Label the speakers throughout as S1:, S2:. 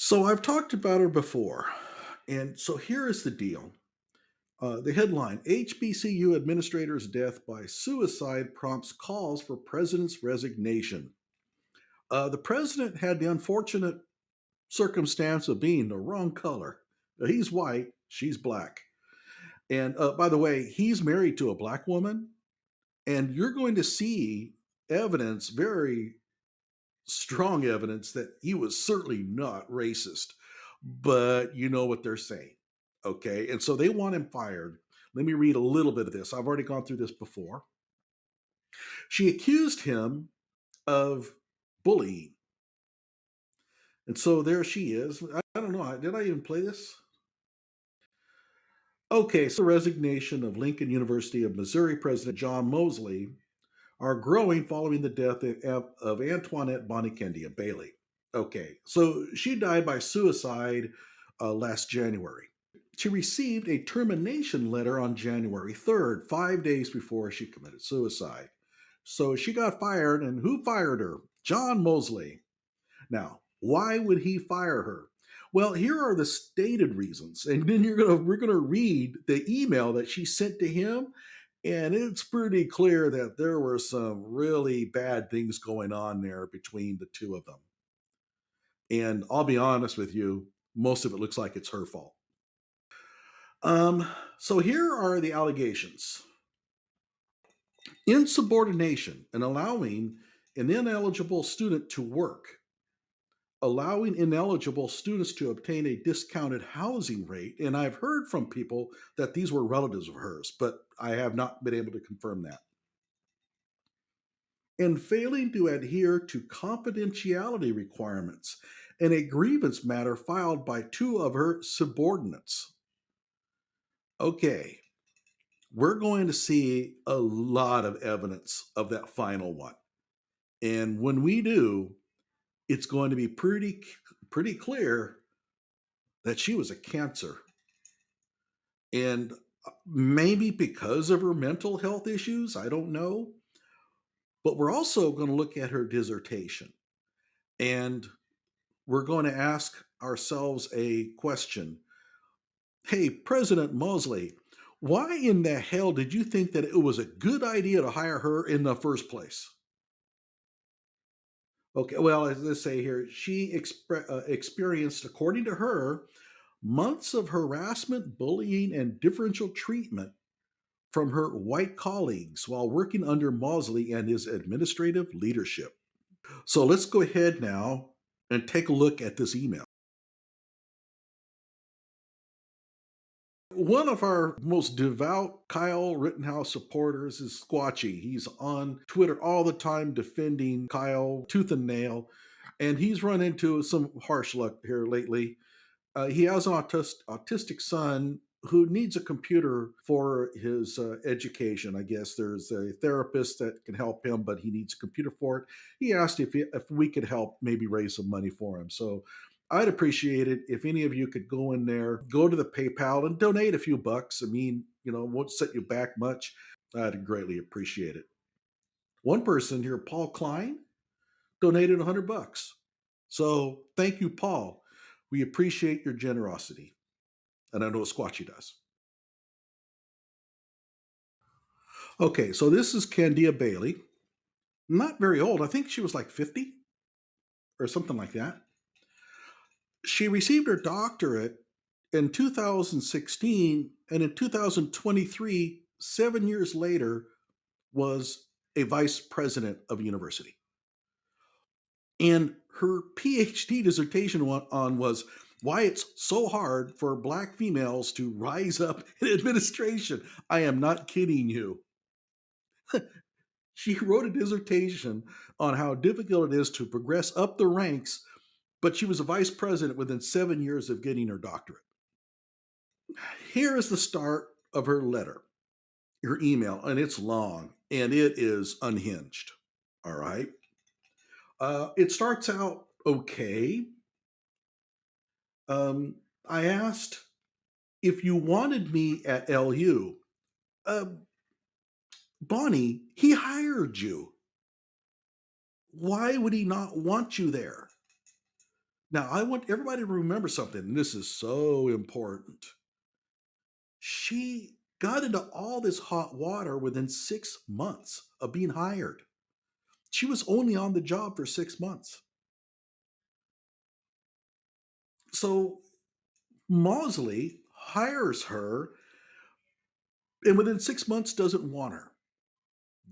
S1: So I've talked about her before. And so here is the deal. The headline: HBCU administrator's death by suicide prompts calls for president's resignation. The president had the unfortunate circumstance of being the wrong color. He's white, she's black. And by the way, he's married to a black woman. And you're going to see evidence, very strong evidence, that he was certainly not racist. But you know what they're saying. Okay. And so they want him fired. Let me read a little bit of this. I've already gone through this before. She accused him of bullying. And so there she is. I don't know. Did I even play this? Okay. So, resignation of Lincoln University of Missouri President John Mosley are growing following the death of Antoinette Bonnie Candia-Bailey. Okay. So she died by suicide last January. She received a termination letter on January 3rd, 5 days before she committed suicide. So she got fired, and who fired her? John Mosley. Now, why would he fire her? Well, here are the stated reasons, and then we're gonna read the email that she sent to him, and it's pretty clear that there were some really bad things going on there between the two of them. And I'll be honest with you, most of it looks like it's her fault. Um, so here are the allegations: insubordination and allowing an ineligible student to work, allowing ineligible students to obtain a discounted housing rate. And I've heard from people that these were relatives of hers, but I have not been able to confirm that. And failing to adhere to confidentiality requirements in a grievance matter filed by two of her subordinates. Okay, we're going to see a lot of evidence of that final one. And when we do, it's going to be pretty clear that she was a cancer. And maybe because of her mental health issues, I don't know. But we're also going to look at her dissertation. And we're going to ask ourselves a question. Hey, President Mosley, why in the hell did you think that it was a good idea to hire her in the first place? Okay, well, as let's say here, she experienced, according to her, months of harassment, bullying, and differential treatment from her white colleagues while working under Mosley and his administrative leadership. So let's go ahead now and take a look at this email. One of our most devout Kyle Rittenhouse supporters is Squatchy. He's on Twitter all the time defending Kyle tooth and nail, and he's run into some harsh luck here lately. He has an autistic son who needs a computer for his education. I guess there's a therapist that can help him, but he needs a computer for it. He asked if we could help maybe raise some money for him. So I'd appreciate it if any of you could go in there, go to the PayPal and donate a few bucks. I mean, it won't set you back much. I'd greatly appreciate it. One person here, Paul Klein, donated 100 bucks. So thank you, Paul. We appreciate your generosity. And I know Squatchy does. Okay, so this is Candia-Bailey. Not very old. I think she was like 50 or something like that. She received her doctorate in 2016, and in 2023, 7 years later, was a vice president of a university. And her PhD dissertation on was why it's so hard for Black females to rise up in administration. I am not kidding you. She wrote a dissertation on how difficult it is to progress up the ranks, but she was a vice president within 7 years of getting her doctorate. Here is the start of her letter, her email, and it's long and it is unhinged. All right. It starts out okay. I asked if you wanted me at LU. Uh, Bonnie, he hired you. Why would he not want you there? Now, I want everybody to remember something, and this is so important. She got into all this hot water within 6 months of being hired. She was only on the job for 6 months. So Mosley hires her and within 6 months doesn't want her.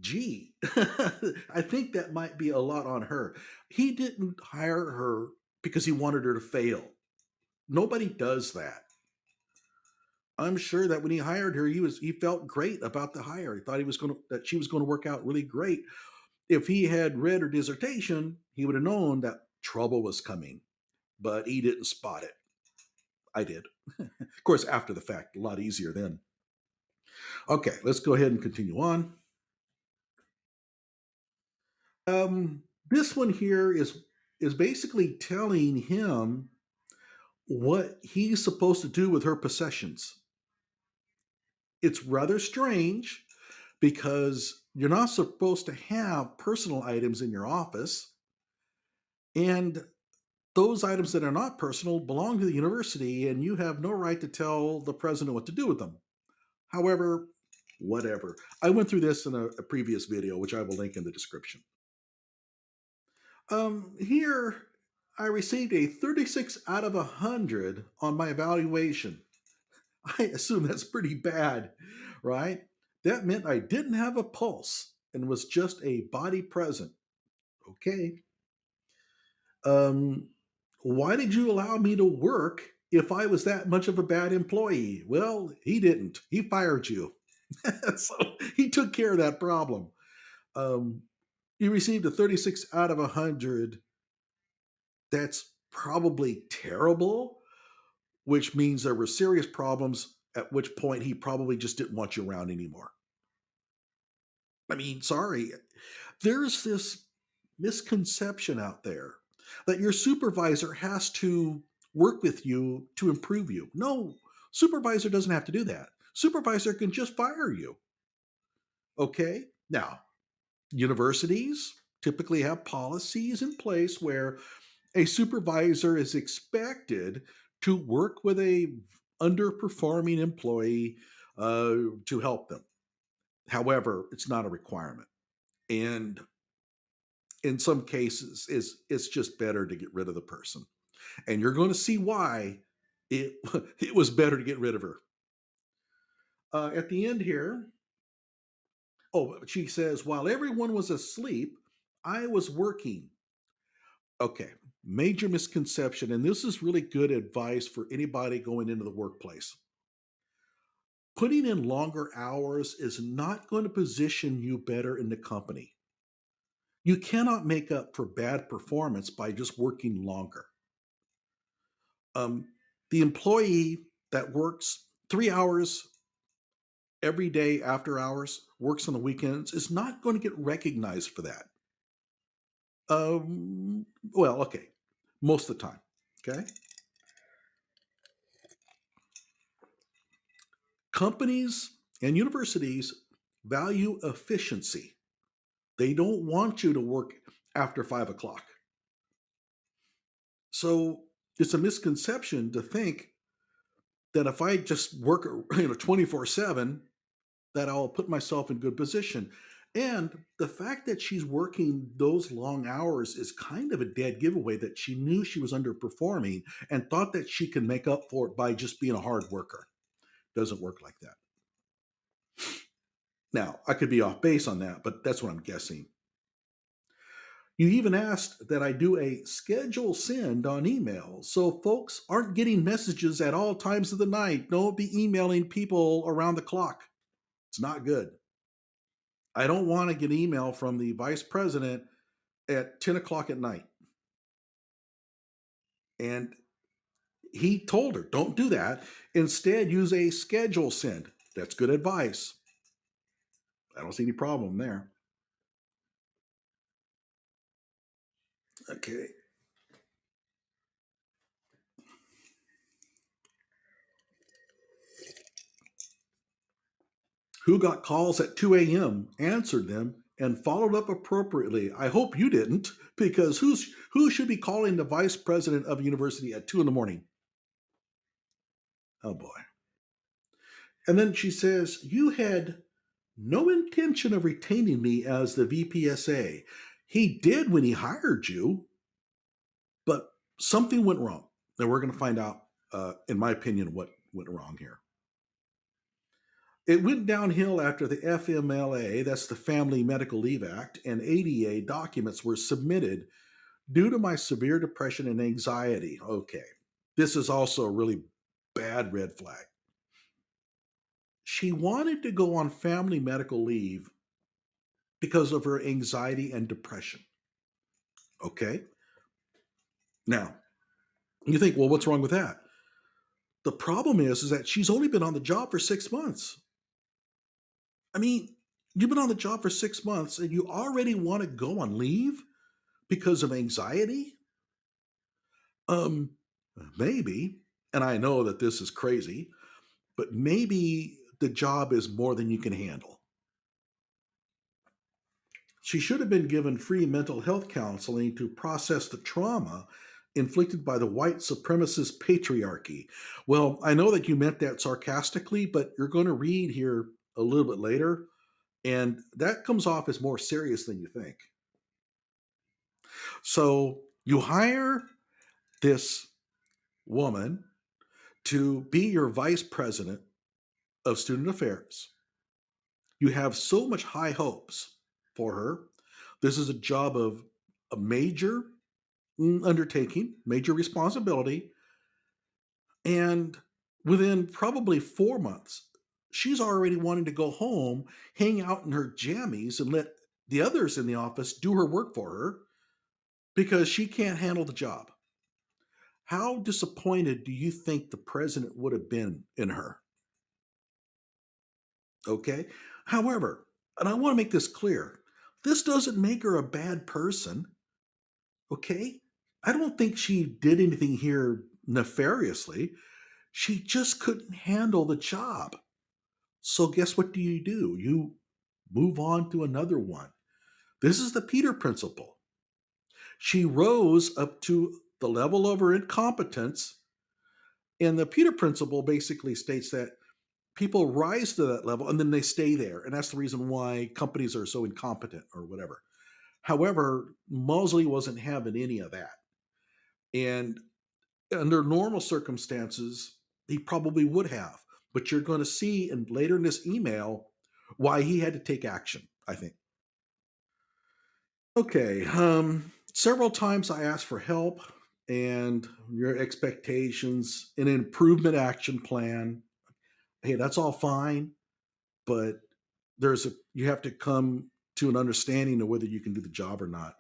S1: Gee, I think that might be a lot on her. He didn't hire her because he wanted her to fail. Nobody does that. I'm sure that when he hired her, he felt great about the hire. He thought he was going to that she was going to work out really great. If he had read her dissertation, he would have known that trouble was coming, but he didn't spot it. I did. Of course, after the fact, a lot easier then. Okay, let's go ahead and continue on. This one here is basically telling him what he's supposed to do with her possessions. It's rather strange because you're not supposed to have personal items in your office, and those items that are not personal belong to the university, and you have no right to tell the president what to do with them. However, whatever. I went through this in a previous video, which I will link in the description. Here, I received a 36 out of 100 on my evaluation. I assume that's pretty bad, right? That meant I didn't have a pulse and was just a body present. Okay. Um, why did you allow me to work if I was that much of a bad employee? Well, he didn't. He fired you. So he took care of that problem. Um, you received a 36 out of 100. That's probably terrible, which means there were serious problems, at which point he probably just didn't want you around anymore. I mean, sorry. There's this misconception out there that your supervisor has to work with you to improve you. No, supervisor doesn't have to do that. Supervisor can just fire you. Okay? Now, universities typically have policies in place where a supervisor is expected to work with a underperforming employee to help them. However, it's not a requirement. And in some cases, it's just better to get rid of the person. And you're going to see why it, it was better to get rid of her. At the end here, she says, while everyone was asleep, I was working. Okay, major misconception. And this is really good advice for anybody going into the workplace. Putting in longer hours is not going to position you better in the company. You cannot make up for bad performance by just working longer. Um, the employee that works 3 hours every day after hours, works on the weekends, is not going to get recognized for that. Well, okay, most of the time. Okay. Companies and universities value efficiency. They don't want you to work after 5 o'clock. So it's a misconception to think that if I just work 24/7, that I'll put myself in good position. And the fact that she's working those long hours is kind of a dead giveaway that she knew she was underperforming and thought that she can make up for it by just being a hard worker. Doesn't work like that. Now, I could be off base on that, but that's what I'm guessing. You even asked that I do a schedule send on email so folks aren't getting messages at all times of the night. Don't be emailing people around the clock. It's not good. I don't want to get an email from the vice president at 10 o'clock at night. And he told her, don't do that. Instead, use a schedule send. That's good advice. I don't see any problem there. Okay. Who got calls at 2 a.m., answered them, and followed up appropriately. I hope you didn't, because who should be calling the vice president of a university at 2 in the morning? Oh boy. And then she says, "You had no intention of retaining me as the VPSA. He did when he hired you, but something went wrong." And we're going to find out, in my opinion, what went wrong here. It went downhill after the FMLA, that's the Family Medical Leave Act, and ADA documents were submitted due to my severe depression and anxiety. Okay. This is also a really bad red flag. She wanted to go on family medical leave because of her anxiety and depression. Okay. Now, you think, well, what's wrong with that? The problem is that she's only been on the job for 6 months. I mean, you've been on the job for 6 months and you already want to go on leave because of anxiety? Um, maybe, and I know that this is crazy, but maybe the job is more than you can handle. She should have been given free mental health counseling to process the trauma inflicted by the white supremacist patriarchy. Well, I know that you meant that sarcastically, but you're going to read here a little bit later, and that comes off as more serious than you think. So you hire this woman to be your vice president of student affairs. You have so much high hopes for her. This is a job of a major undertaking, major responsibility. And within probably 4 months, she's already wanting to go home, hang out in her jammies, and let the others in the office do her work for her because she can't handle the job. How disappointed do you think the president would have been in her? Okay. However, and I want to make this clear, this doesn't make her a bad person. Okay. I don't think she did anything here nefariously. She just couldn't handle the job. So, guess what do? You move on to another one. This is the Peter principle. She rose up to the level of her incompetence. And the Peter principle basically states that people rise to that level and then they stay there. And that's the reason why companies are so incompetent or whatever. However, Mosley wasn't having any of that. And under normal circumstances, he probably would have. But you're going to see later in this email why he had to take action, I think. Okay. Several times I asked for help and your expectations, an improvement action plan. Hey, that's all fine, but you have to come to an understanding of whether you can do the job or not.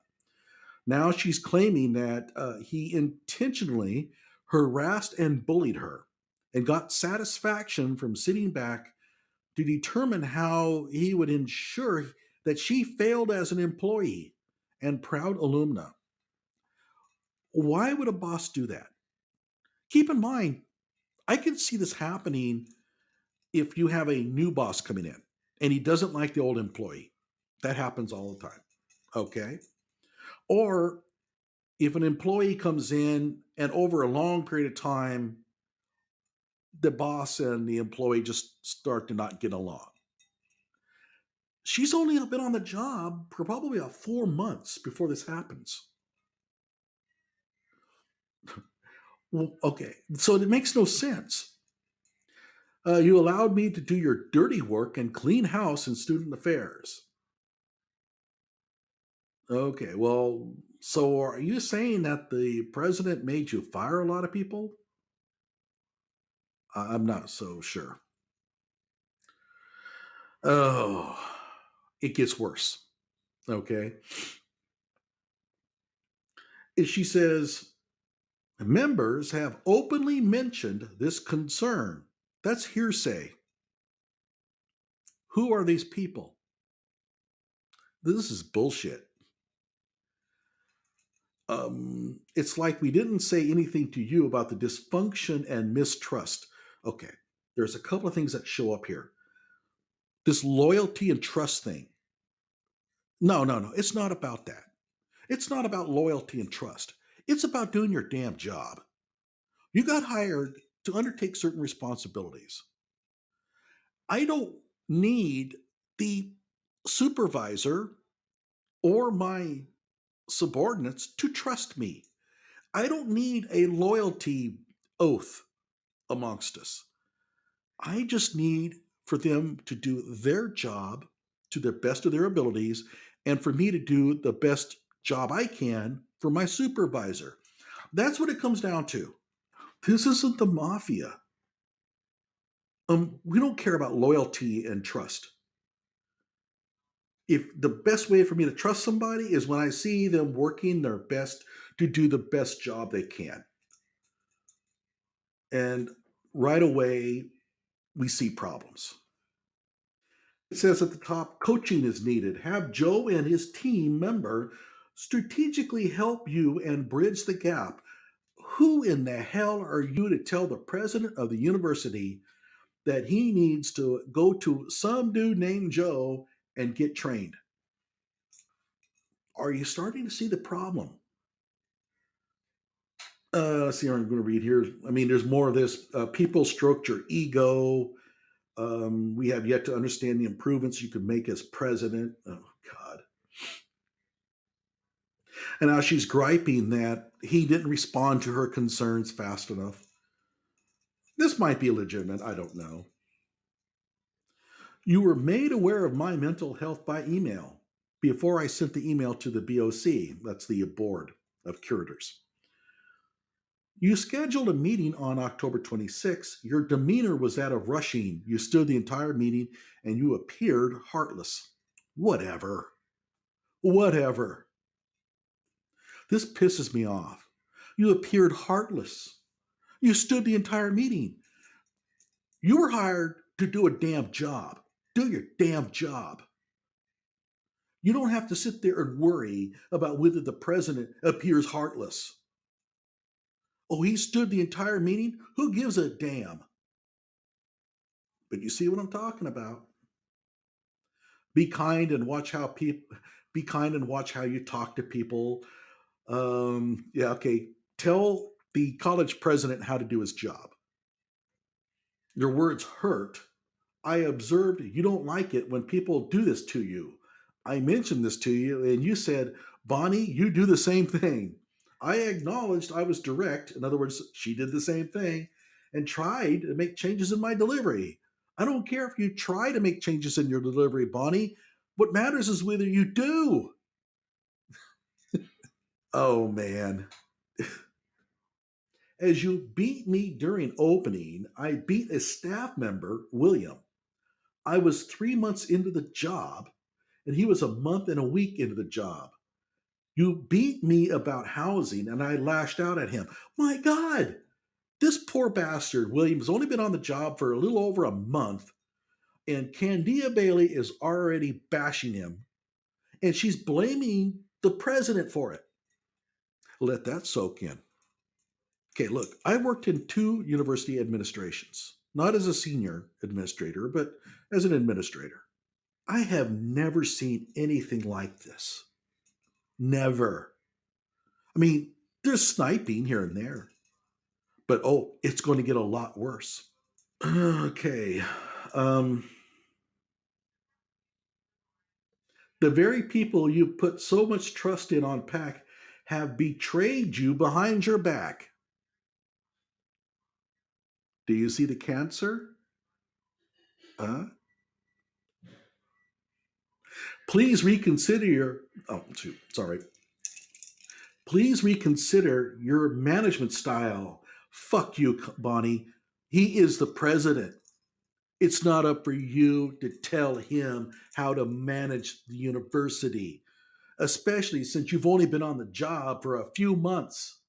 S1: Now she's claiming that he intentionally harassed and bullied her and got satisfaction from sitting back to determine how he would ensure that she failed as an employee and proud alumna. Why would a boss do that? Keep in mind, I can see this happening if you have a new boss coming in and he doesn't like the old employee. That happens all the time. Okay. Or if an employee comes in and over a long period of time, the boss and the employee just start to not get along. She's only been on the job for probably about 4 months before this happens. Well, okay, so it makes no sense. You allowed me to do your dirty work and clean house in student affairs. Okay, well, so are you saying that the president made you fire a lot of people? I'm not so sure. Oh, it gets worse. Okay. And she says, members have openly mentioned this concern. That's hearsay. Who are these people? This is bullshit. It's like we didn't say anything to you about the dysfunction and mistrust. Okay, there's a couple of things that show up here. This loyalty and trust thing. No, no, no. It's not about that. It's not about loyalty and trust. It's about doing your damn job. You got hired to undertake certain responsibilities. I don't need the supervisor or my subordinates to trust me. I don't need a loyalty oath amongst us. I just need for them to do their job to the best of their abilities and for me to do the best job I can for my supervisor. That's what it comes down to. This isn't the mafia. We don't care about loyalty and trust. If the best way for me to trust somebody is when I see them working their best to do the best job they can. And right away, we see problems. It says at the top, coaching is needed. Have Joe and his team member strategically help you and bridge the gap. Who in the hell are you to tell the president of the university that he needs to go to some dude named Joe and get trained? Are you starting to see the problem? Let's see, I'm going to read here. I mean, there's more of this. People stroked your ego. We have yet to understand the improvements you could make as president. Oh, God. And now she's griping that he didn't respond to her concerns fast enough. This might be legitimate. I don't know. You were made aware of my mental health by email before I sent the email to the BOC. That's the board of curators. You scheduled a meeting on October 26th. Your demeanor was that of rushing. You stood the entire meeting and you appeared heartless. Whatever. Whatever. This pisses me off. You appeared heartless. You stood the entire meeting. You were hired to do a damn job. Do your damn job. You don't have to sit there and worry about whether the president appears heartless. Oh, he stood the entire meeting? Who gives a damn? But you see what I'm talking about. Be kind and watch how people be kind and watch how you talk to people. Yeah, okay. Tell the college president how to do his job. Your words hurt. I observed you don't like it when people do this to you. I mentioned this to you, and you said, Bonnie, you do the same thing. I acknowledged I was direct. In other words, she did the same thing and tried to make changes in my delivery. I don't care if you try to make changes in your delivery, Bonnie. What matters is whether you do. Oh, man. As you beat me during opening, I beat a staff member, William. I was 3 months into the job, and he was a month and a week into the job. You beat me about housing, and I lashed out at him. My God, this poor bastard, William, has only been on the job for a little over a month, and Candia-Bailey is already bashing him, and she's blaming the president for it. Let that soak in. Okay, look, I worked in two university administrations, not as a senior administrator, but as an administrator. I have never seen anything like this. Never. I mean, there's sniping here and there, but oh, it's going to get a lot worse. Okay. Um, the very people you put so much trust in on PAC have betrayed you behind your back. Do you see the cancer? Uh, please reconsider your. Oh, shoot, sorry. Please reconsider your management style. Fuck you, Bonnie. He is the president. It's not up for you to tell him how to manage the university, especially since you've only been on the job for a few months.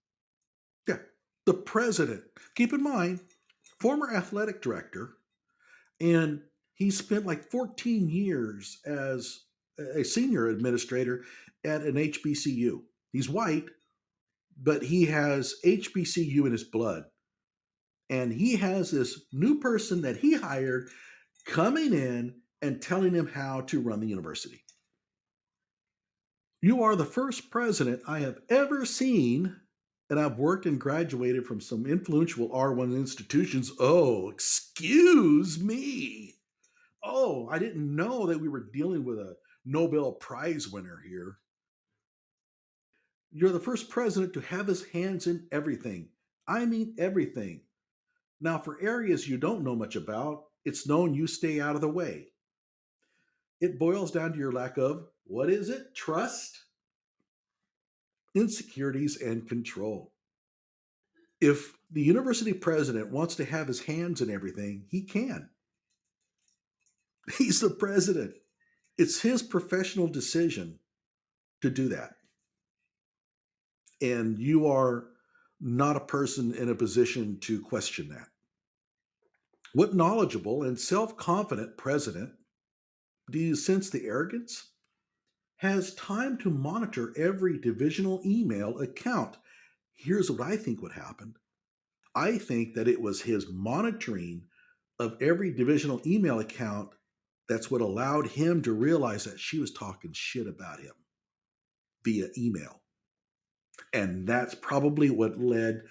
S1: Yeah, the president. Keep in mind, former athletic director, and he spent like 14 years as a senior administrator at an HBCU. He's white, but he has HBCU in his blood. And he has this new person that he hired coming in and telling him how to run the university. You are the first president I have ever seen, and I've worked and graduated from some influential R1 institutions. Oh, excuse me. Oh, I didn't know that we were dealing with a Nobel Prize winner here. You're the first president to have his hands in everything. I mean, everything. Now, for areas you don't know much about, it's known you stay out of the way. It boils down to your lack of, what is it? Trust, insecurities, and control. If the university president wants to have his hands in everything, he can. He's the president. It's his professional decision to do that. And you are not a person in a position to question that. What knowledgeable and self confident president, do you sense the arrogance? Has time to monitor every divisional email account. Here's what I think would happen. I think that it was his monitoring of every divisional email account that's what allowed him to realize that she was talking shit about him via email. And that's probably what led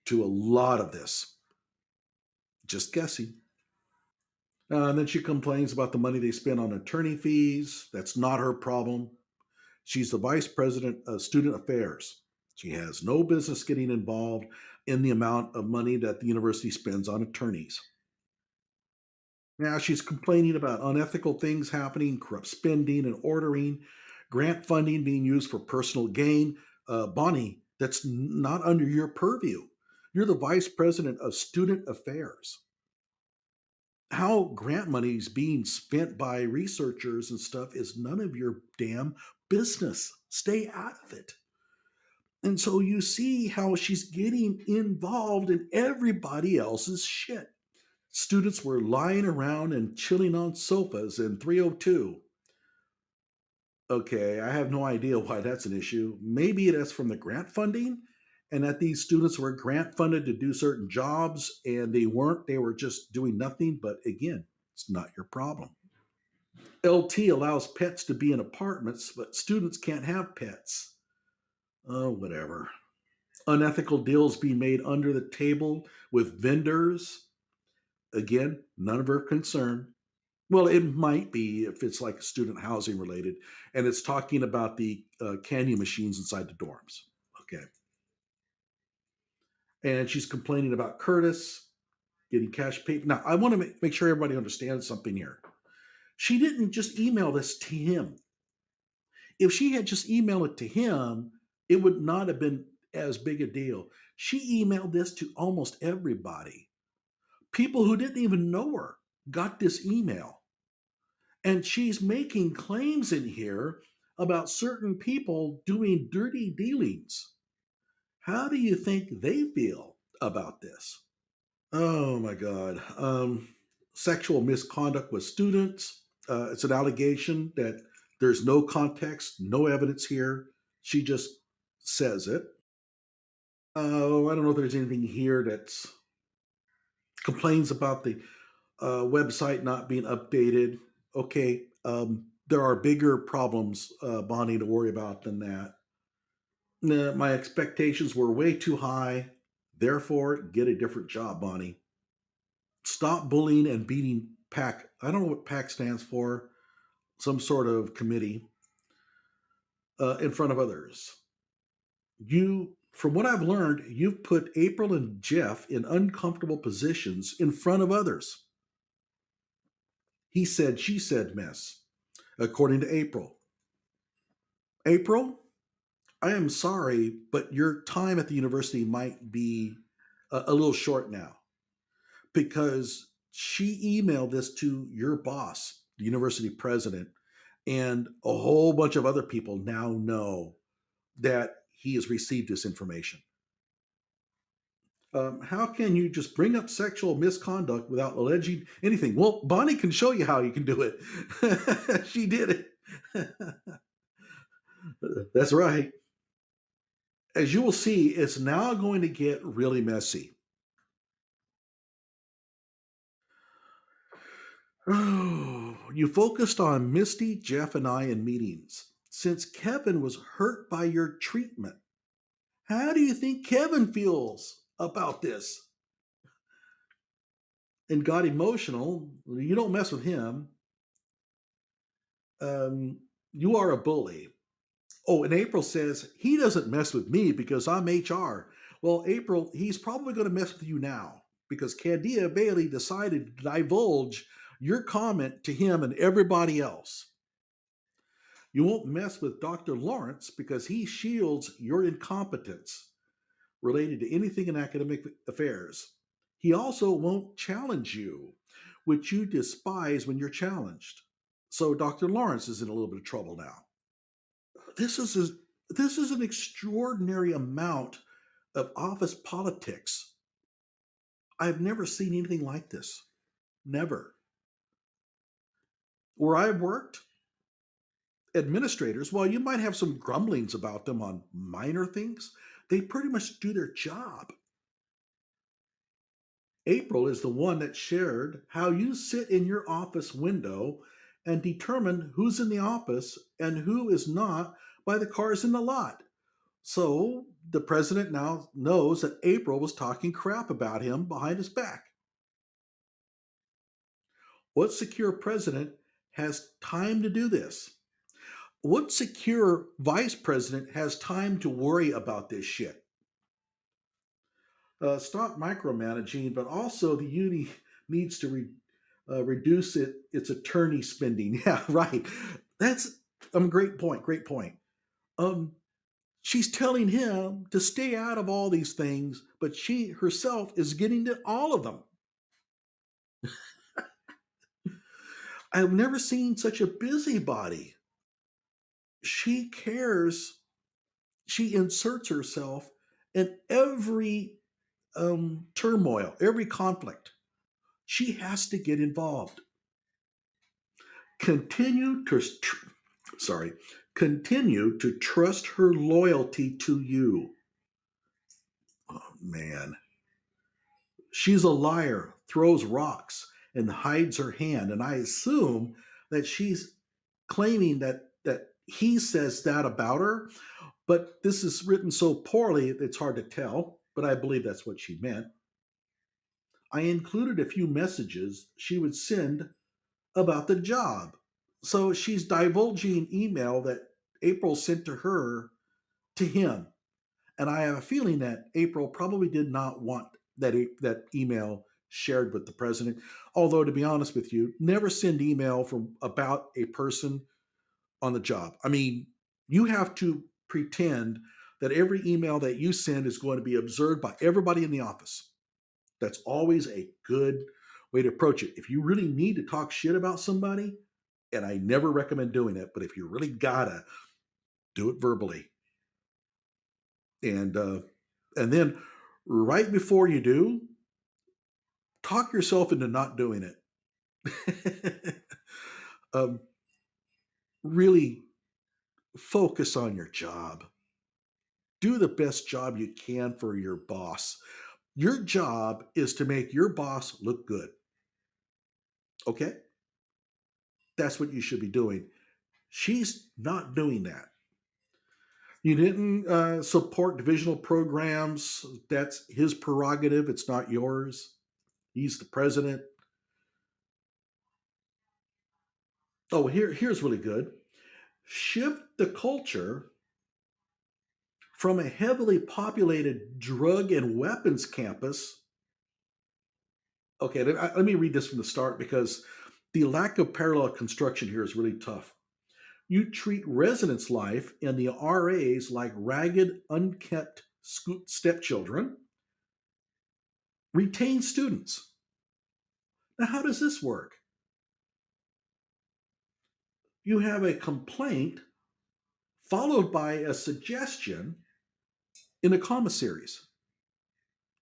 S1: to a lot of this. Just guessing. And then she complains about the money they spend on attorney fees. That's not her problem. She's the vice president of student affairs. She has no business getting involved in the amount of money that the university spends on attorneys. Now she's complaining about unethical things happening, corrupt spending and ordering, grant funding being used for personal gain. Bonnie, that's not under your purview. You're the vice president of student affairs. How grant money is being spent by researchers and stuff is none of your damn business. Stay out of it. And so you see how she's getting involved in everybody else's shit. Students were lying around and chilling on sofas in 302. Okay, I have no idea why that's an issue. Maybe that's from the grant funding and that these students were grant funded to do certain jobs and they weren't, they were just doing nothing. But again, it's not your problem. LT allows pets to be in apartments, but students can't have pets. Oh, whatever. Unethical deals being made under the table with vendors. Again, none of her concern. Well, it might be if it's like student housing related, and it's talking about the candy machines inside the dorms. Okay. And she's complaining about Curtis getting cash paid. Now, I want to make sure everybody understands something here. She didn't just email this to him. If she had just emailed it to him, it would not have been as big a deal. She emailed this to almost everybody. People who didn't even know her got this email. And she's making claims in here about certain people doing dirty dealings. How do you think they feel about this? Oh my God. Sexual misconduct with students. It's an allegation that there's no context, no evidence here. She just says it. Oh, I don't know if there's anything here that's complains about the website not being updated. Okay, there are bigger problems, Bonnie, to worry about than that. Nah, my expectations were way too high. Therefore, get a different job, Bonnie. Stop bullying and beating PAC. I don't know what PAC stands for, some sort of committee, in front of others. From what I've learned, you've put April and Jeff in uncomfortable positions in front of others. He said, she said mess, according to April. April, I am sorry, but your time at the university might be a little short now because she emailed this to your boss, the university president, and a whole bunch of other people now know that he has received this information. How can you just bring up sexual misconduct without alleging anything? Well, Bonnie can show you how you can do it. She did it. That's right. As you will see, it's now going to get really messy. Oh, you focused on Misty, Jeff, and I in meetings. since Kevin was hurt by your treatment. How do you think Kevin feels about this? And got emotional. You don't mess with him. You are a bully. Oh, and April says he doesn't mess with me because I'm HR. Well, April, he's probably going to mess with you now because Candia-Bailey decided to divulge your comment to him and everybody else. You won't mess with Dr. Lawrence because he shields your incompetence related to anything in academic affairs. He also won't challenge you, which you despise when you're challenged. So Dr. Lawrence is in a little bit of trouble now. This is a, this is an extraordinary amount of office politics. I've never seen anything like this. Never. Where I've worked, administrators, while you might have some grumblings about them on minor things, they pretty much do their job. April is the one that shared how you sit in your office window and determine who's in the office and who is not by the cars in the lot. So the president now knows that April was talking crap about him behind his back. What secure president has time to do this? What secure vice president has time to worry about this shit? Stop micromanaging, but also the uni needs to reduce its attorney spending. Yeah, right. That's great point. Great point. Um, she's telling him to stay out of all these things, but she herself is getting to all of them. I've never seen such a busybody. She cares. She inserts herself in every turmoil, every conflict. She has to get involved. Continue to sorry, continue to trust her loyalty to you. Oh man, she's a liar, throws rocks, and hides her hand. And I assume that she's claiming that he says that about her, but this is written so poorly it's hard to tell. But I believe that's what she meant. I included a few messages she would send about the job. So she's divulging email that April sent to her to him. And I have a feeling that April probably did not want that email shared with the president. Although, to be honest with you, never send email from about a person on the job. I mean, you have to pretend that every email that you send is going to be observed by everybody in the office. That's always a good way to approach it. If you really need to talk shit about somebody, and I never recommend doing it, but if you really gotta, do it verbally. And then right before you do, talk yourself into not doing it. um, really focus on your job. Do the best job you can for your boss. Your job is to make your boss look good. Okay? That's what you should be doing. She's not doing that. You didn't support divisional programs. That's his prerogative. It's not yours. He's the president. Oh, here's really good. Shift the culture from a heavily populated drug and weapons campus. Okay, let me read this from the start because the lack of parallel construction here is really tough. You treat residence life and the RAs like ragged, unkept stepchildren. Retain students. Now, how does this work? You have a complaint followed by a suggestion in a comma series.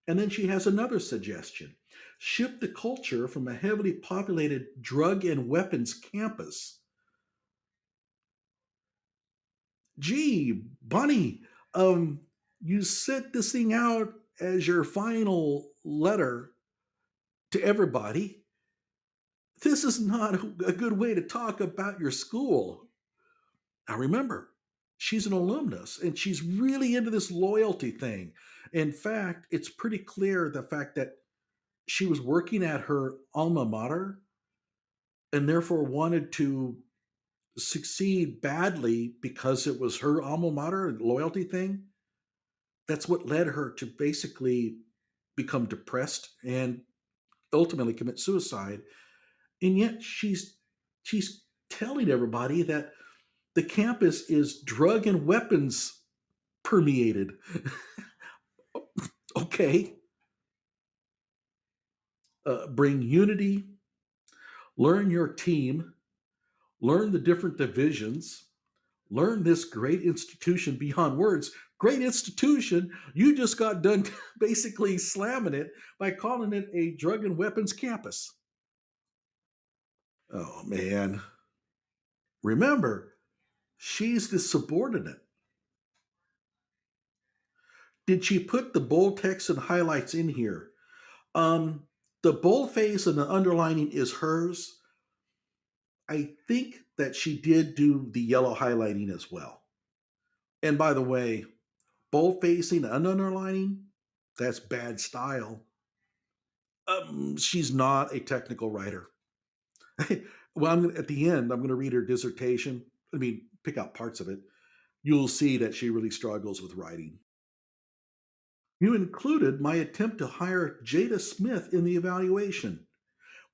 S1: And then she has another suggestion. Shift the culture from a heavily populated drug and weapons campus. Gee, Bunny, you sent this thing out as your final letter to everybody. This is not a good way to talk about your school. I remember she's an alumnus and she's really into this loyalty thing. In fact, it's pretty clear the fact that she was working at her alma mater and therefore wanted to succeed badly because it was her alma mater and loyalty thing. That's what led her to basically become depressed and ultimately commit suicide. And yet she's telling everybody that the campus is drug and weapons permeated. Okay, bring unity, learn your team, learn the different divisions, learn this great institution beyond words. Great institution. You just got done basically slamming it by calling it a drug and weapons campus. Oh, man. Remember, she's the subordinate. Did she put the bold text and highlights in here? Um, the boldface and the underlining is hers. I think that she did do the yellow highlighting as well. And by the way, boldfacing and underlining, that's bad style. She's not a technical writer. Well, at the end, I'm going to read her dissertation. I mean, pick out parts of it. You'll see that she really struggles with writing. You included my attempt to hire Jada Smith in the evaluation.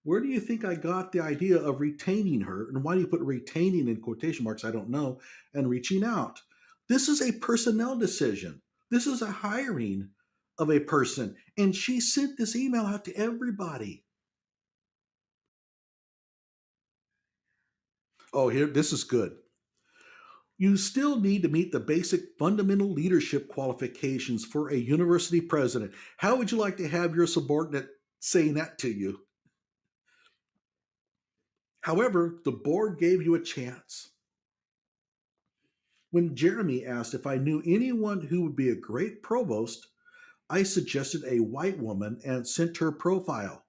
S1: Where do you think I got the idea of retaining her? And why do you put retaining in quotation marks? I don't know. And reaching out. This is a personnel decision. This is a hiring of a person. And she sent this email out to everybody. Oh, here, this is good. You still need to meet the basic fundamental leadership qualifications for a university president. How would you like to have your subordinate saying that to you? However, the board gave you a chance. When Jeremy asked if I knew anyone who would be a great provost, I suggested a white woman and sent her profile.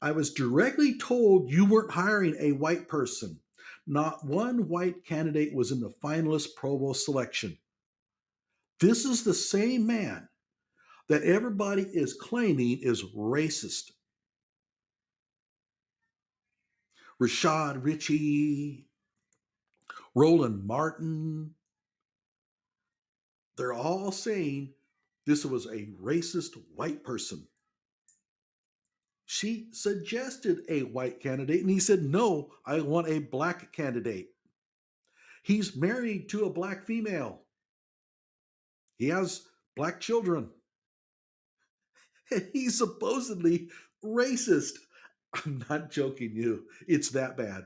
S1: I was directly told you weren't hiring a white person. Not one white candidate was in the finalist provost selection. This is the same man that everybody is claiming is racist. Rashad Ritchie, Roland Martin, they're all saying this was a racist white person. She suggested a white candidate, and he said, no, I want a black candidate. He's married to a black female. He has black children. And he's supposedly racist. I'm not joking you. It's that bad.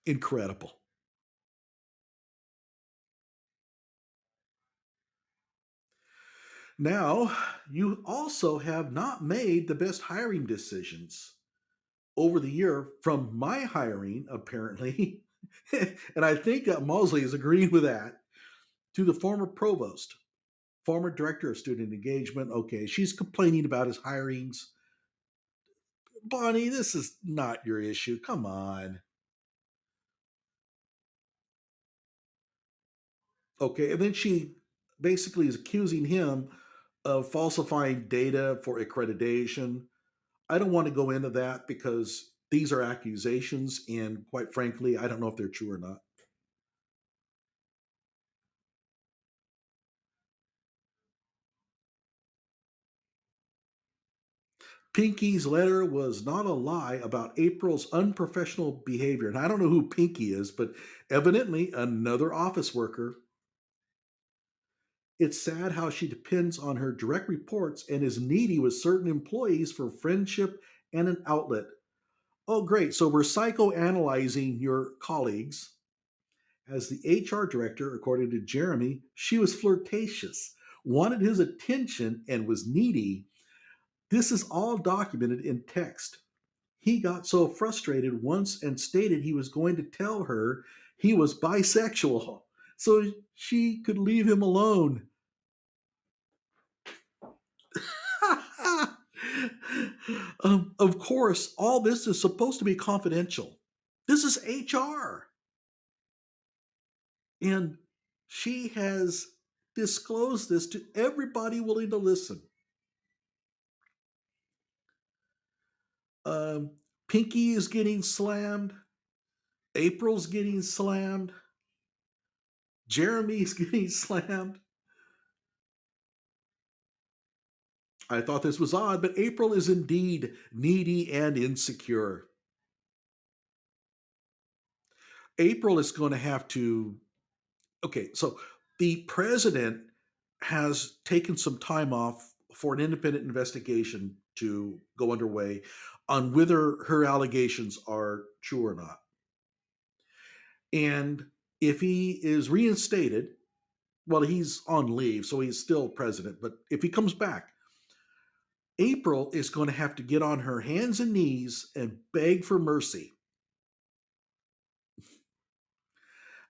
S1: Incredible. Now, you also have not made the best hiring decisions over the year from my hiring, apparently. And I think that Mosley is agreeing with that to the former provost, former director of student engagement. Okay, she's complaining about his hirings. Bonnie, this is not your issue. Come on. Okay, and then she basically is accusing him of falsifying data for accreditation. I don't want to go into that because these are accusations, and quite frankly, I don't know if they're true or not. Pinky's letter was not a lie about April's unprofessional behavior. And I don't know who Pinky is, but evidently another office worker. It's sad how she depends on her direct reports and is needy with certain employees for friendship and an outlet. Oh, great. So we're psychoanalyzing your colleagues. As the HR director, according to Jeremy, she was flirtatious, wanted his attention, and was needy. This is all documented in text. He got so frustrated once and stated he was going to tell her he was bisexual so she could leave him alone. Of course, all this is supposed to be confidential. This is HR. And she has disclosed this to everybody willing to listen. Um, Pinky is getting slammed. April's getting slammed. Jeremy's getting slammed. I thought this was odd, but April is indeed needy and insecure. April is going to have to. Okay, so the president has taken some time off for an independent investigation to go underway on whether her allegations are true or not. And if he is reinstated, well, he's on leave, so he's still president. But if he comes back, April is going to have to get on her hands and knees and beg for mercy.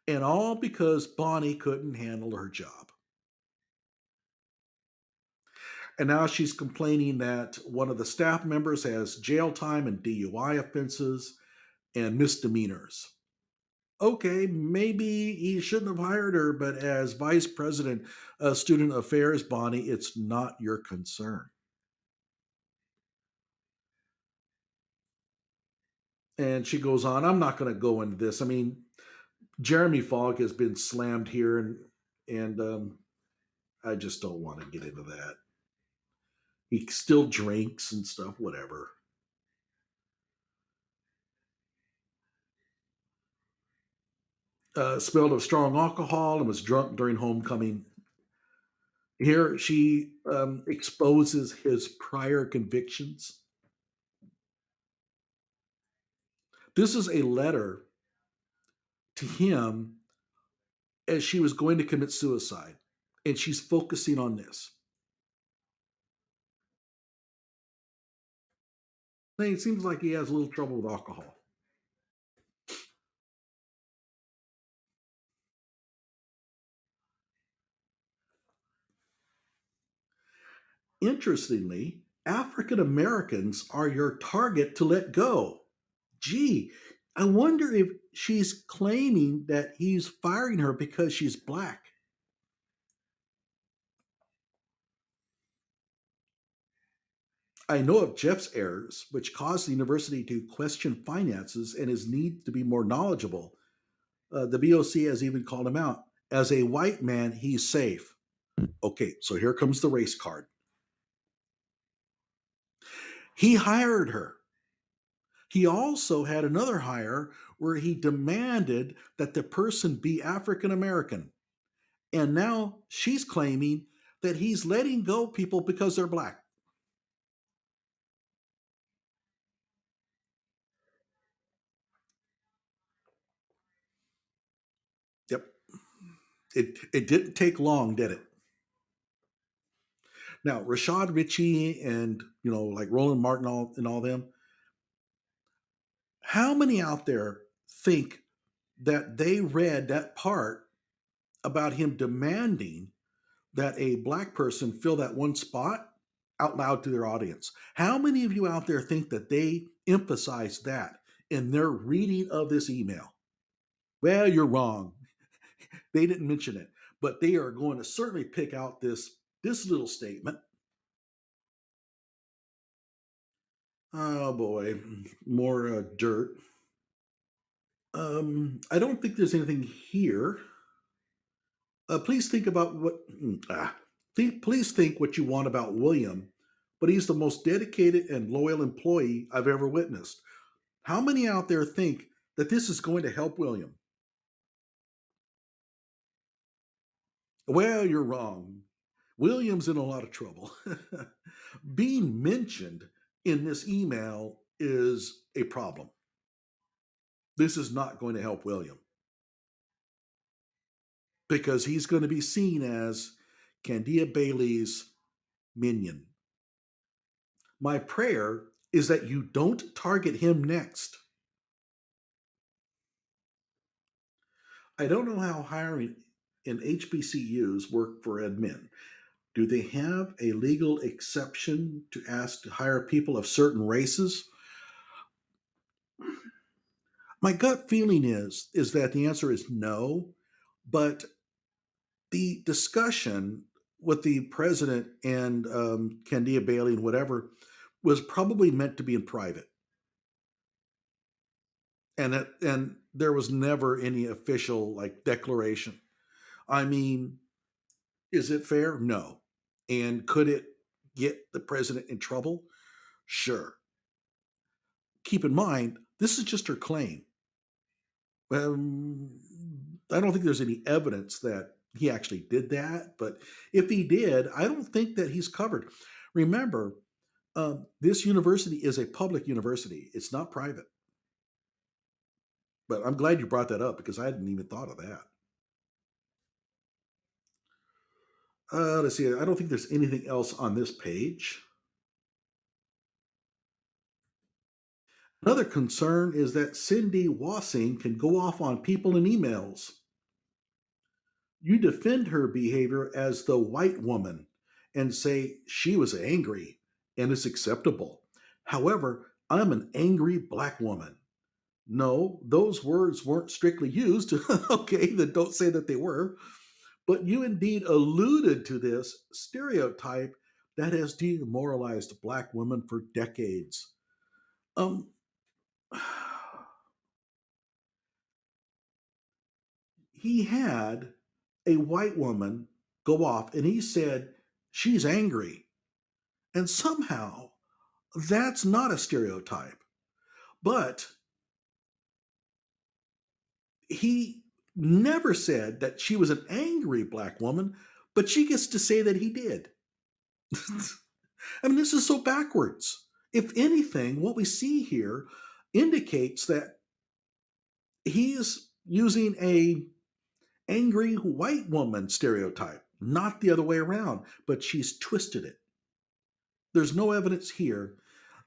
S1: And all because Bonnie couldn't handle her job. And now she's complaining that one of the staff members has jail time and DUI offenses and misdemeanors. Okay, maybe he shouldn't have hired her, but as vice president of student affairs, Bonnie, it's not your concern. And she goes on, I'm not going to go into this. I mean, Jeremy Fogg has been slammed here, and I just don't want to get into that. He still drinks and stuff, whatever. Smelled of strong alcohol and was drunk during homecoming. Here she exposes his prior convictions. This is a letter to him as she was going to commit suicide, and she's focusing on this. It seems like he has a little trouble with alcohol. Interestingly, African Americans are your target to let go. Gee, I wonder if she's claiming that he's firing her because she's black. I know of Jeff's errors, which caused the university to question finances and his need to be more knowledgeable. The BOC has even called him out. As a white man, he's safe. Okay, so here comes the race card. He hired her. He also had another hire where he demanded that the person be African American. And now she's claiming that he's letting go people because they're black. Yep. It didn't take long, did it? Now, Rashad Ritchie and, like Roland Martin and all them, how many out there think that they read that part about him demanding that a black person fill that one spot out loud to their audience? How many of you out there think that they emphasize that in their reading of this email? Well, you're wrong. They didn't mention it, but they are going to certainly pick out this little statement. Oh boy, more dirt. I don't think there's anything here. Please think about please think what you want about William, but he's the most dedicated and loyal employee I've ever witnessed. How many out there think that this is going to help William? Well, you're wrong. William's in a lot of trouble. Being mentioned in this email is a problem. This is not going to help William because he's going to be seen as Candia-Bailey's minion. My prayer is that you don't target him next. I don't know how hiring in HBCUs work for admin. Do they have a legal exception to ask to hire people of certain races? My gut feeling is that the answer is no, but the discussion with the president and Candia-Bailey and whatever was probably meant to be in private, and there was never any official like declaration. I mean, is it fair? No. And could it get the president in trouble? Sure. Keep in mind, this is just her claim. I don't think there's any evidence that he actually did that, but if he did, I don't think that he's covered. Remember, this university is a public university, it's not private. But I'm glad you brought that up because I hadn't even thought of that. Let's see, I don't think there's anything else on this page. Another concern is that Cindy Wassing can go off on people in emails. You defend her behavior as the white woman and say she was angry and it's acceptable. However, I'm an angry black woman. No, those words weren't strictly used. Okay, then don't say that they were. But you indeed alluded to this stereotype that has demoralized black women for decades. Um, he had a white woman go off and he said, she's angry. And somehow that's not a stereotype. But he never said that she was an angry black woman, but she gets to say that he did. I mean, this is so backwards. If anything, what we see here indicates that he is using a angry white woman stereotype, not the other way around, but she's twisted it. There's no evidence here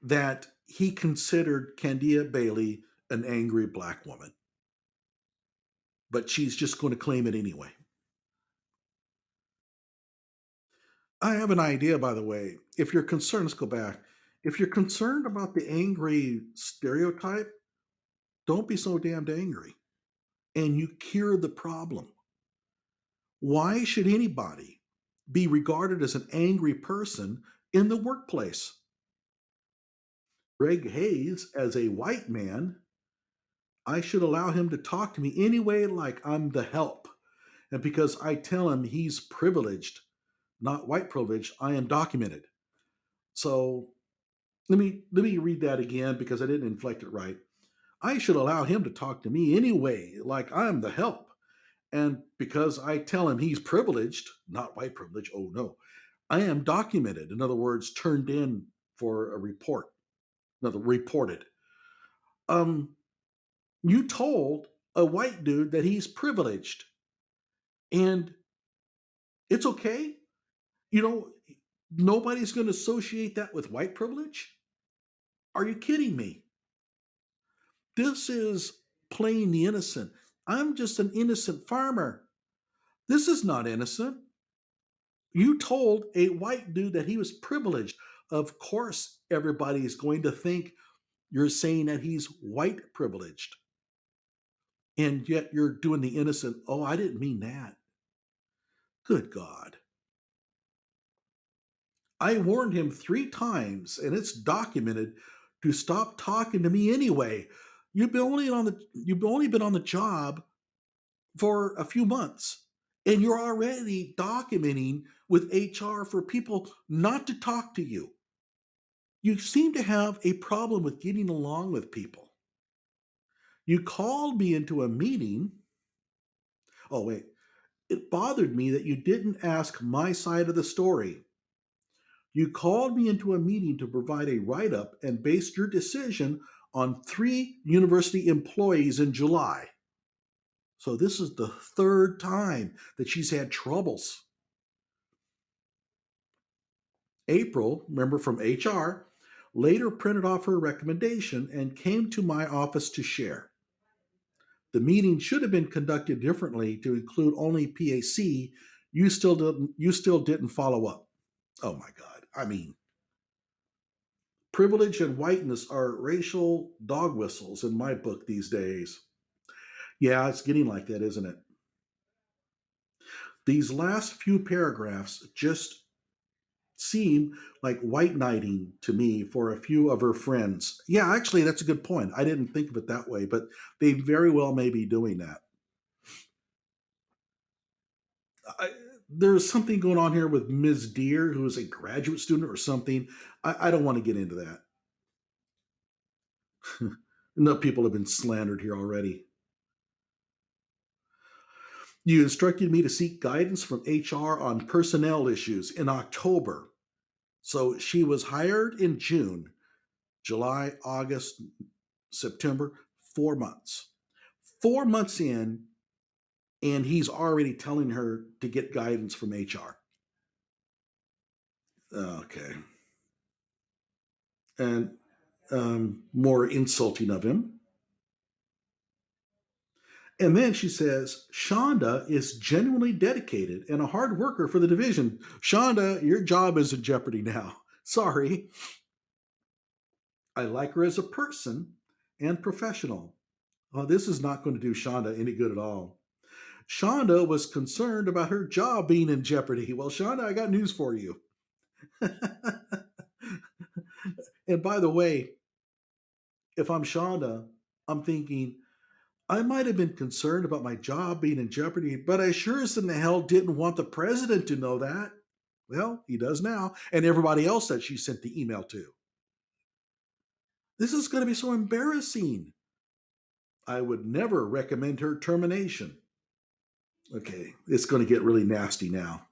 S1: that he considered Candia-Bailey an angry black woman, but she's just going to claim it anyway. I have an idea, by the way. If you're concerned, let's go back. If you're concerned about the angry stereotype, don't be so damned angry and you cure the problem. Why should anybody be regarded as an angry person in the workplace? Greg Hayes, as a white man, I should allow him to talk to me anyway like I'm the help. And because I tell him he's privileged, not white privilege, I am documented. So let me read that again because I didn't inflect it right. I should allow him to talk to me anyway like I'm the help. And because I tell him he's privileged, not white privilege, oh no, I am documented. In other words, turned in for a report. Another reported. Um, you told a white dude that he's privileged, and it's okay. You know, nobody's going to associate that with white privilege. Are you kidding me? This is playing the innocent. I'm just an innocent farmer. This is not innocent. You told a white dude that he was privileged. Of course, everybody is going to think you're saying that he's white privileged. And yet you're doing the innocent, oh, I didn't mean that. Good God. I warned him 3 times, and it's documented, to stop talking to me anyway. You've only been on the job for a few months, and you're already documenting with HR for people not to talk to you. You seem to have a problem with getting along with people. You called me into a meeting. Oh, wait. It bothered me that you didn't ask my side of the story. You called me into a meeting to provide a write up and based your decision on 3 university employees in July. So, this is the 3rd time that she's had troubles. April, remember from HR, later printed off her recommendation and came to my office to share. The meeting should have been conducted differently to include only PAC. You still didn't follow up. Oh my God. I mean, Privilege and whiteness are racial dog whistles in my book these days. Yeah, it's getting like that, isn't it? These last few paragraphs just seem like white knighting to me for a few of her friends. Yeah, actually, that's a good point. I didn't think of it that way, but they very well may be doing that. I, there's something going on here with Ms. Deer, who is a graduate student or something. I don't want to get into that. Enough people have been slandered here already. You instructed me to seek guidance from HR on personnel issues in October. So she was hired in June, July, August, September, 4 months. 4 months in, and he's already telling her to get guidance from HR. Okay. And more insulting of him. And then she says, Shonda is genuinely dedicated and a hard worker for the division. Shonda, your job is in jeopardy now. Sorry. I like her as a person and professional. Oh, this is not going to do Shonda any good at all. Shonda was concerned about her job being in jeopardy. Well, Shonda, I got news for you. And by the way, if I'm Shonda, I'm thinking, I might have been concerned about my job being in jeopardy, but I sure as in the hell didn't want the president to know that. Well, he does now, and everybody else that she sent the email to. This is going to be so embarrassing. I would never recommend her termination. Okay, it's going to get really nasty now.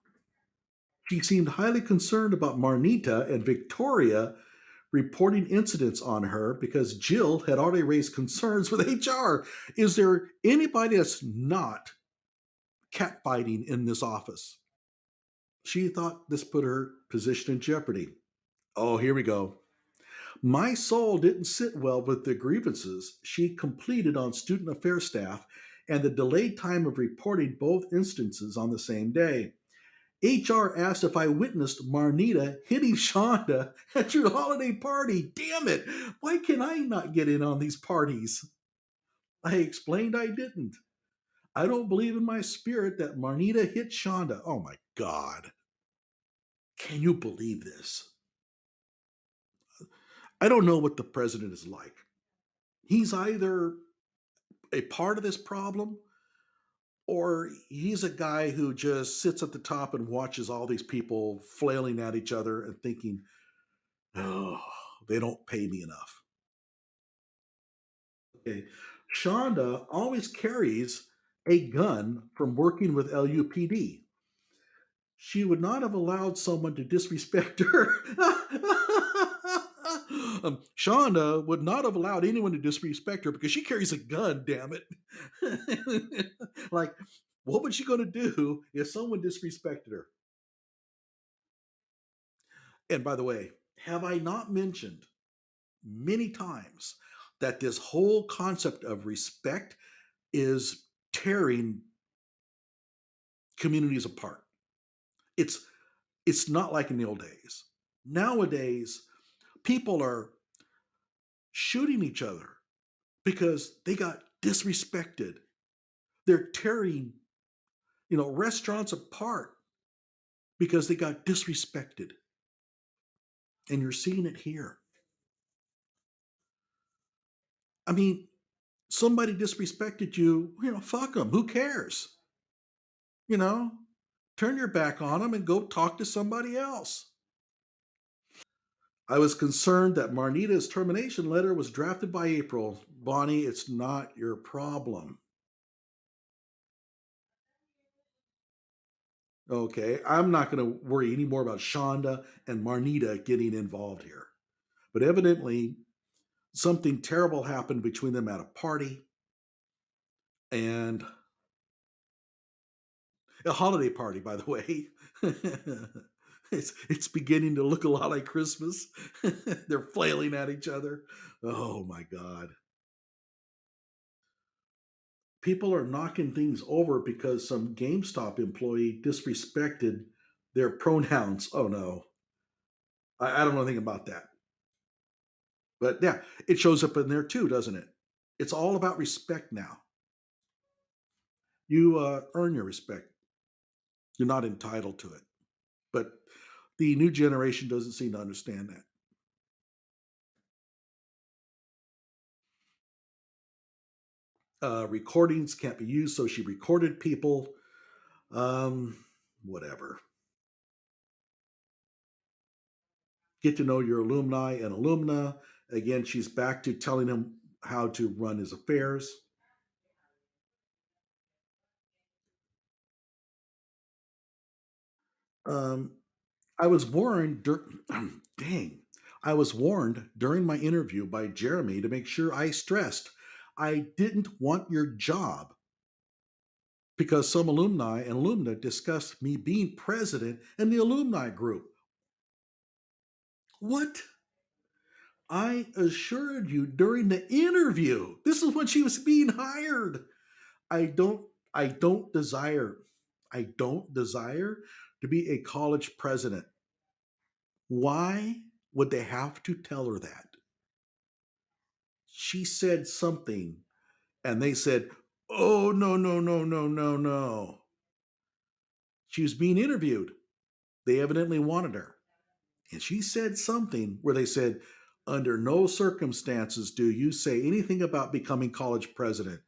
S1: She seemed highly concerned about Marnita and Victoria reporting incidents on her because Jill had already raised concerns with HR. Is there anybody that's not catfighting in this office? She thought this put her position in jeopardy. Oh, here we go. My soul didn't sit well with the grievances she completed on student affairs staff and the delayed time of reporting both instances on the same day. HR asked if I witnessed Marnita hitting Shonda at your holiday party. Damn it! Why can I not get in on these parties? I explained I didn't. I don't believe in my spirit that Marnita hit Shonda. Oh my God. Can you believe this? I don't know what the president is like. He's either a part of this problem or he's a guy who just sits at the top and watches all these people flailing at each other and thinking, oh, they don't pay me enough. Okay. Shonda always carries a gun from working with LUPD. She would not have allowed someone to disrespect her. Shonda would not have allowed anyone to disrespect her because she carries a gun, damn it. Like, what was she going to do if someone disrespected her? And by the way, have I not mentioned many times that this whole concept of respect is tearing communities apart? It's it's not like in the old days. Nowadays, people are shooting each other because they got disrespected. They're tearing, restaurants apart because they got disrespected. And you're seeing it here. I mean, somebody disrespected you, fuck them. Who cares? You know, turn your back on them and go talk to somebody else. I was concerned that Marnita's termination letter was drafted by April. Bonnie, it's not your problem. Okay, I'm not going to worry anymore about Shonda and Marnita getting involved here. But evidently, something terrible happened between them at a party and a holiday party, by the way. It's beginning to look a lot like Christmas. They're flailing at each other. Oh my God. People are knocking things over because some GameStop employee disrespected their pronouns. Oh no. I don't know anything about that. But yeah, it shows up in there too, doesn't it? It's all about respect now. You earn your respect. You're not entitled to it. But the new generation doesn't seem to understand that. Recordings can't be used, so she recorded people. Um, Whatever. Get to know your alumni and alumna. Again, she's back to telling him how to run his affairs. Um, I was warned, dang, I was warned during my interview by Jeremy to make sure I stressed I didn't want your job because some alumni and alumna discussed me being president in the alumni group. What? I assured you during the interview. This is when she was being hired. I don't I don't desire I don't desire to be a college president. Why would they have to tell her that? She said something and they said, "Oh no, no, no, no, no, no." She was being interviewed. They evidently wanted her. And she said something where they said, "Under no circumstances do you say anything about becoming college president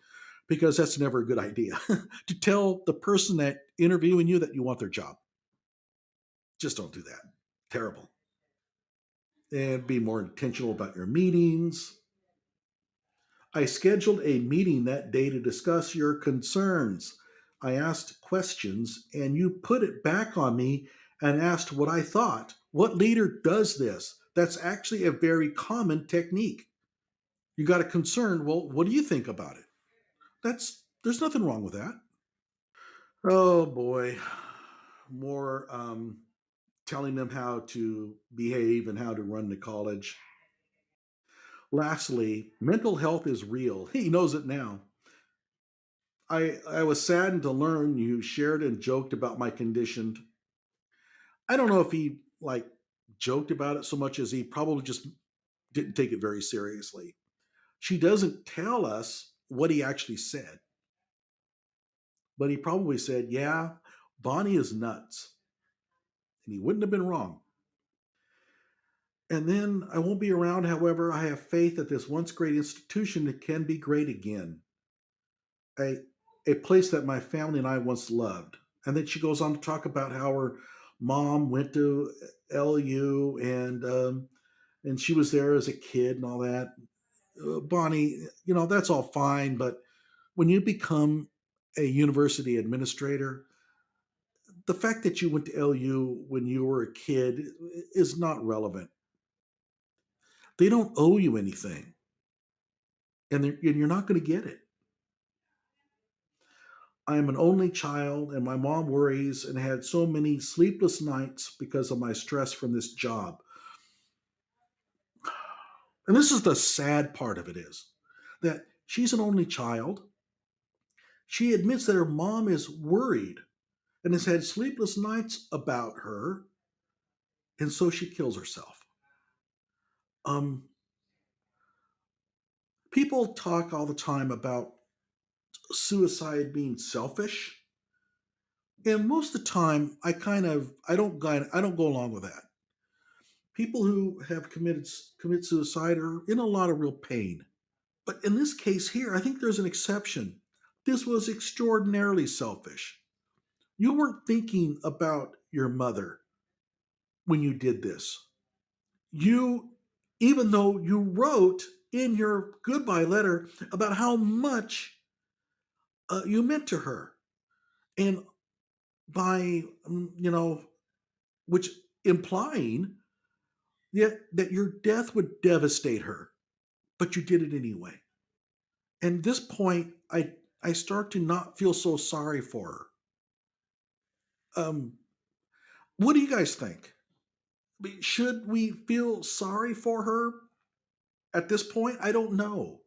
S1: because that's never a good idea." To tell the person that interviewing you that you want their job. Just don't do that. Terrible. And be more intentional about your meetings. I scheduled a meeting that day to discuss your concerns. I asked questions and you put it back on me and asked what I thought. What leader does this? That's actually a very common technique. You got a concern. Well, what do you think about it? There's nothing wrong with that. Oh boy. More telling them how to behave and how to run the college. Lastly, mental health is real. He knows it now. I was saddened to learn you shared and joked about my condition. I don't know if he like joked about it so much as he probably just didn't take it very seriously. She doesn't tell us what he actually said, but he probably said, "Yeah, Bonnie is nuts." And he wouldn't have been wrong. And then I won't be around. However, I have faith that this once great institution can be great again. A, a place that my family and I once loved. And then she goes on to talk about how her mom went to LU and she was there as a kid and all that. Bonnie, that's all fine, but when you become a university administrator, the fact that you went to LU when you were a kid is not relevant. They don't owe you anything, and you're not going to get it. I am an only child, and my mom worries and had so many sleepless nights because of my stress from this job. And this is the sad part of it is that she's an only child. She admits that her mom is worried and has had sleepless nights about her, and so she kills herself. Um, People talk all the time about suicide being selfish, and most of the time, I don't go along with that. People who have commit suicide are in a lot of real pain. But in this case here, I think there's an exception. This was extraordinarily selfish. You weren't thinking about your mother when you did this. You, even though you wrote in your goodbye letter about how much you meant to her, and by, which implying yet that your death would devastate her, but you did it anyway. And at this point, I start to not feel so sorry for her. What do you guys think? Should we feel sorry for her at this point? I don't know.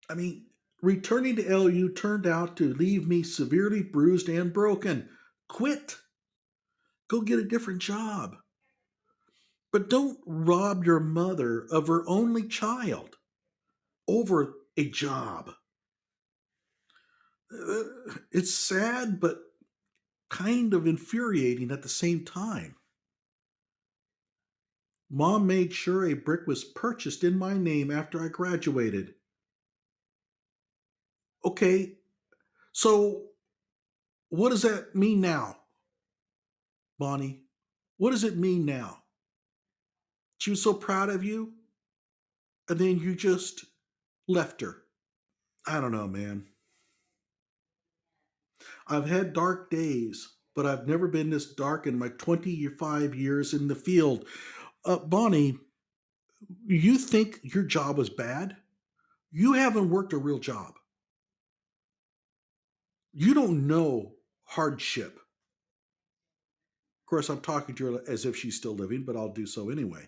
S1: I mean, returning to LU turned out to leave me severely bruised and broken. Quit. Go get a different job. But don't rob your mother of her only child over a job. It's sad, but kind of infuriating at the same time. Mom made sure a brick was purchased in my name after I graduated. Okay, so what does that mean now, Bonnie? What does it mean now? She was so proud of you, and then you just left her. I don't know, man. I've had dark days, but I've never been this dark in my 25 years in the field. Bonnie, you think your job was bad? You haven't worked a real job. You don't know hardship. Of course, I'm talking to her as if she's still living, but I'll do so anyway.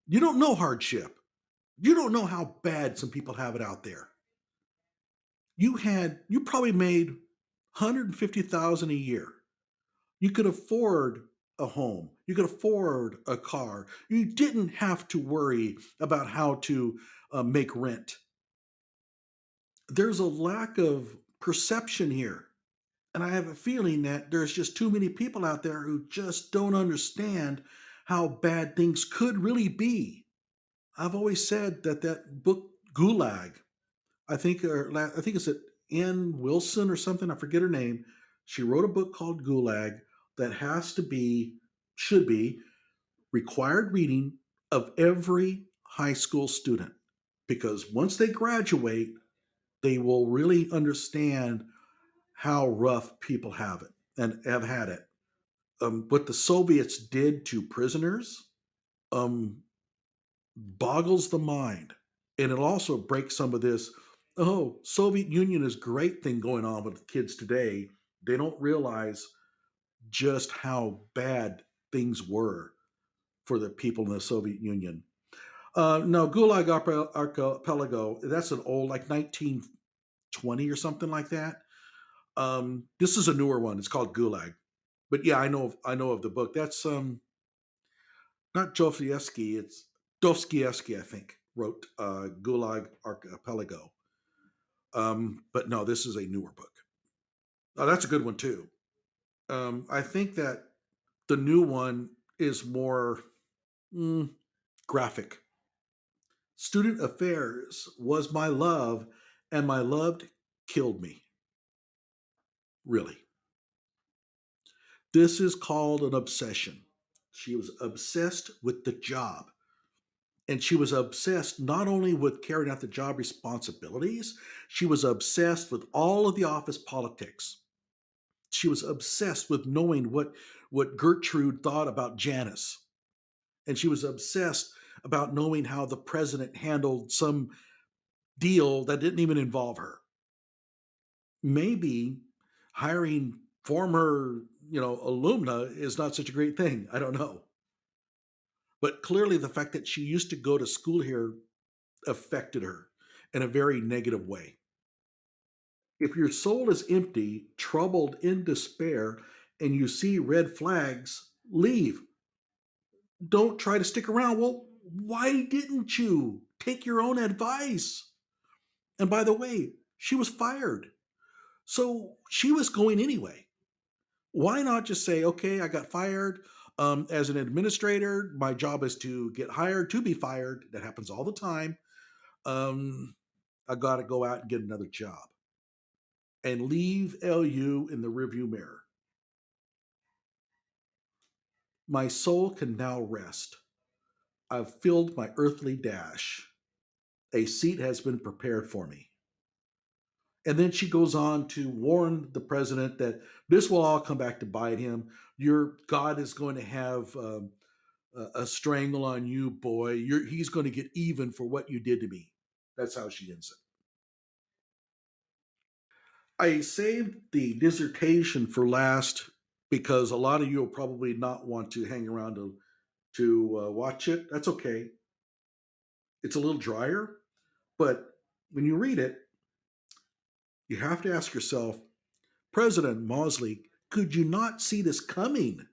S1: You don't know hardship. You don't know how bad some people have it out there. You probably made 150,000 a year. You could afford a home. You could afford a car. You didn't have to worry about how to make rent. There's a lack of perception here. And I have a feeling that there's just too many people out there who just don't understand how bad things could really be. I've always said that that book Gulag, I think it's Ann Wilson or something. I forget her name. She wrote a book called Gulag that should be required reading of every high school student because once they graduate, they will really understand how rough people have it and have had it. What the Soviets did to prisoners um, boggles the mind. And it'll also break some of this, oh, Soviet Union is great thing going on with kids today. They don't realize just how bad things were for the people in the Soviet Union. No, Gulag Archipelago, that's an old, like 1920 or something like that. This is a newer one. It's called Gulag. But yeah, I know of the book. That's not Dostoevsky, it's Dostoevsky, I think, wrote Gulag Archipelago. But no, this is a newer book. Oh, that's a good one too. I think that the new one is more mm, graphic. Student affairs was my love, and my loved killed me. Really. This is called an obsession. She was obsessed with the job. And she was obsessed not only with carrying out the job responsibilities, she was obsessed with all of the office politics. She was obsessed with knowing what Gertrude thought about Janice. And she was obsessed about knowing how the president handled some deal that didn't even involve her. Maybe hiring former, alumna is not such a great thing. I don't know. But clearly the fact that she used to go to school here affected her in a very negative way. If your soul is empty, troubled, in despair, and you see red flags, leave. Don't try to stick around. Well, why didn't you take your own advice? And by the way, she was fired. So she was going anyway. Why not just say, okay, I got fired. As an administrator, my job is to get hired to be fired. That happens all the time. Um, I got to go out and get another job and leave LU in the rearview mirror. My soul can now rest. I've filled my earthly dash. A seat has been prepared for me. And then she goes on to warn the president that this will all come back to bite him. Your God is going to have a strangle on you, boy. He's going to get even for what you did to me. That's how she ends it. I saved the dissertation for last because a lot of you will probably not want to hang around to watch it. That's okay. It's a little drier, but when you read it, you have to ask yourself, President Mosley, could you not see this coming?